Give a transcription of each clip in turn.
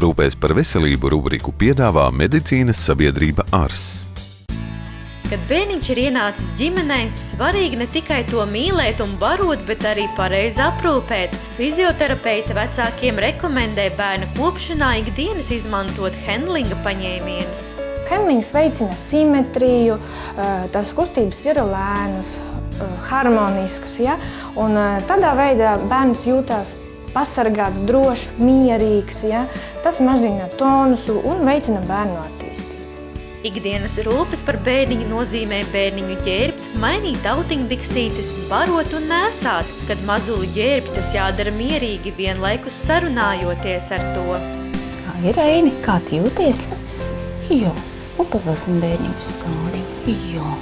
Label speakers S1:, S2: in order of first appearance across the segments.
S1: Rūpēs par veselību rubriku piedāvā medicīnas sabiedrība Ars.
S2: Kad bērniņš ir ienācis ģimenē, svarīgi ne tikai to mīlēt un barot, bet arī pareizi aprūpēt. Fizioterapeite vecākiem rekomendē bērnu kopšanā ikdienas izmantot Hendlinga paņēmienus.
S3: Hendlings veicina simetriju, tās kustības ir lēnas, harmoniskas, ja? Un tādā veidā bērns jūtās pasargāts, drošs, mierīgs, ja? Tas mazina tonusu un veicina bērnu attīstību.
S2: Ikdienas rūpes par bērniņu nozīmē bērniņu ģērbt, mainīt autiņbiksītes, barot un nēsāt. Kad mazuli ģērbi, tas jādara mierīgi, vienlaikus sarunājoties ar to.
S4: Kā ir, Reini? Kā tu jūties? Jo, un pavilsim bērniņu uz sāliņu. Jo,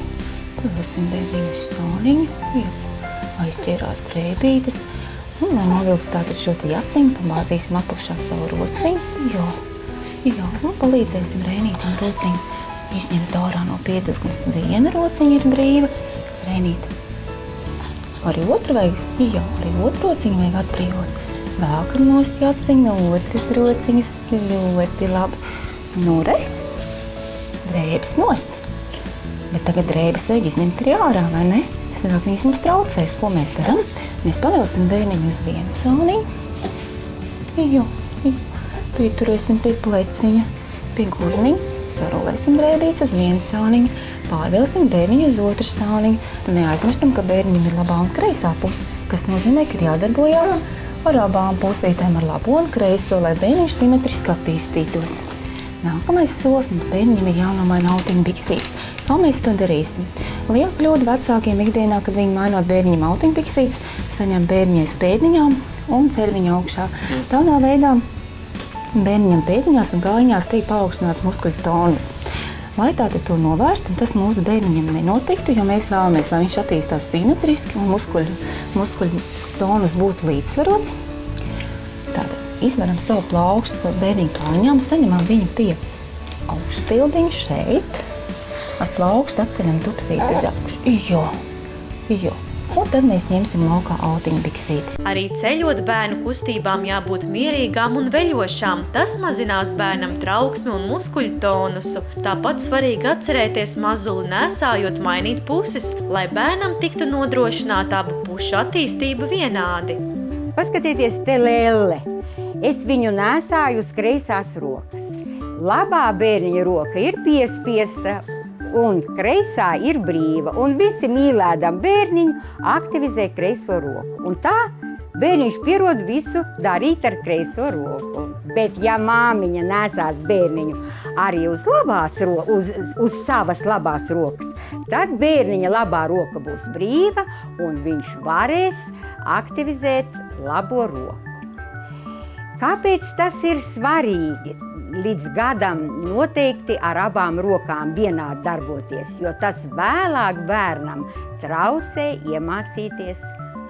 S4: pavilsim bērniņu uz sāliņu. Jo, aizķērās drēbītes. Un, lai novilktu tātad šo te jaciņu, pamāzīsim apakšā savu rociņu. Jo, un palīdzēsim Reinītam rociņu izņemt ārā no piedurknes. Viena rociņa ir brīva. Reinīta, arī otru vajag? Jā, arī otru rociņu vajag atbrīvot. Vēlkam nost jaciņu no otras rociņas. Ļoti labi. Nu, re, drēbes nost. Bet tagad drēbes vajag izņemt arī ārā, vai ne? Savāk viņas mums traucēs. Ko mēs darām? Mēs pavilsim bērniņu uz vienu sāniņu. Jo, pieturēsim pie pleciņa, pie gurniņa, sarulēsim drēbītes uz vienu sāniņu, pārvilsim bērniņu uz otru sāniņu. Neaizmirstam, ka bērniņam ir labā un kreisā puse, kas nozīmē, ka ir jādarbojās ar abām pusītēm, ar labo un kreiso, lai bērniņš simetriski attīstītos. Nākamais solis mums bērniņam ir jānomaina autiņbiksītes. Kā mēs to darīsim? Liela kļūda vecākiem ikdienā, kad viņi mainot bērniņam autiņbiksītes, saņem bērniņai spēdniņām un ceļ viņu augšā. Tādā veidā bērniņam pēdiņās un kājiņās tiek paaugstināts muskuļu tonus. Lai tātad to novērst, tas mūsu bērniņam nenotiktu, jo mēs vēlamies, lai viņš attīstās simetriski un muskuļu tonus būtu līdzsvarots. Tātad izveram savu plaukstu bērniņu kājiņām, saņemam viņu pie augšstilbiņu šeit, ar plaukstu atceļam tupsīti uz apakšu. Jo. Un tad mēs ņemsim laukā autiņbiksīti.
S2: Arī ceļot bērnu kustībām jābūt mierīgām un veļošām. Tas mazinās bērnam trauksmi un muskuļu tonusu. Tāpat svarīgi atcerēties mazuli nēsājot mainīt puses, lai bērnam tiktu nodrošināta abu pušu attīstība vienādi.
S5: Paskatieties te lelle. Es viņu nēsāju uz kreisās rokas. Labā bērniņa roka ir piespiesta un kreisā ir brīva, un visi mīlēdam bērniņu aktivizē kreiso roku. Un tā bērniņš pierod visu darīt ar kreiso roku. Bet ja māmiņa nēsās bērniņu arī uz savas labās rokas, tad bērniņa labā roka būs brīva, un viņš varēs aktivizēt labo roku. Kāpēc tas ir svarīgi? Līdz gadam noteikti ar abām rokām vienādi darboties, jo tas vēlāk bērnam traucē iemācīties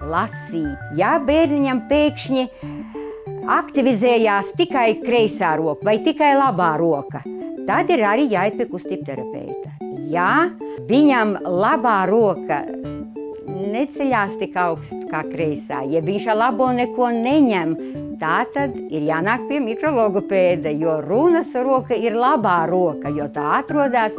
S5: lasīt. Ja bērniņam pēkšņi aktivizējās tikai kreisā roka vai tikai labā roka, tad ir arī jāiet pie kustību terapeita. Ja viņam labā roka neceļās tik augstu kā kreisā, ja viņš ar labo neko neņem, tā tad ir jānāk pie mikrologopēda, jo runas roka ir labā roka, jo tā atrodas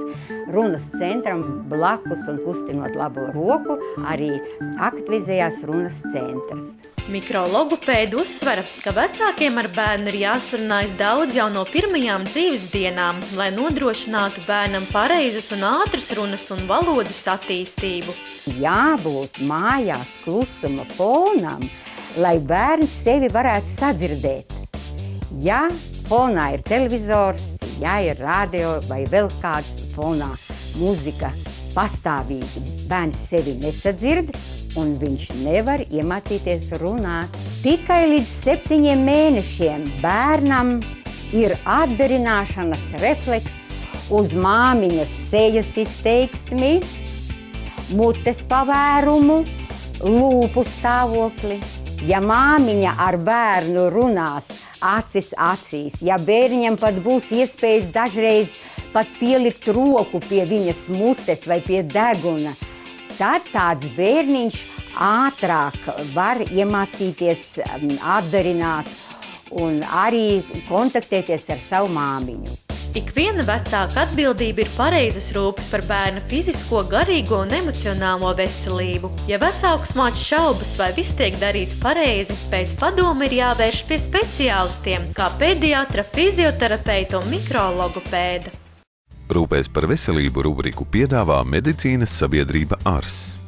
S5: runas centram blakus un kustinot labo roku, arī aktivizējās runas centrs.
S2: Mikrologopēda uzsvera, ka vecākiem ar bērnu ir jāsarunājas daudz jau no pirmajām dzīves dienām, lai nodrošinātu bērnam pareizas un ātras runas un valodas attīstību.
S5: Jābūt mājās klusuma fonam, lai bērns sevi varētu sadzirdēt. Ja fonā ir televizors, ja ir radio vai vēl kāds fonā mūzika pastāvīgi, bērns sevi nesadzird un viņš nevar iemācīties runāt. Tikai līdz 7 mēnešiem bērnam ir atdarināšanas refleks uz māmiņas sejas izteiksmi, mutes pavērumu, lūpu stāvokli. Ja māmiņa ar bērnu runās acis acīs, ja bērniņam pat būs iespējas dažreiz pat pielikt roku pie viņas mutes vai pie deguna, tad tāds bērniņš ātrāk var iemācīties atdarināt un arī kontaktēties ar savu māmiņu.
S2: Ikviena vecāka atbildība ir pareizas rūpes par bērna fizisko, garīgo un emocionālo veselību. Ja vecākus māc šaubas, vai viss tiek darīts pareizi, pēc padoma ir jāvērš pie speciālistiem, kā pediatra, fizioterapeita un mikrologopēda.
S1: Rūpēs par veselību rubriku piedāvā Medicīnas sabiedrība Ars.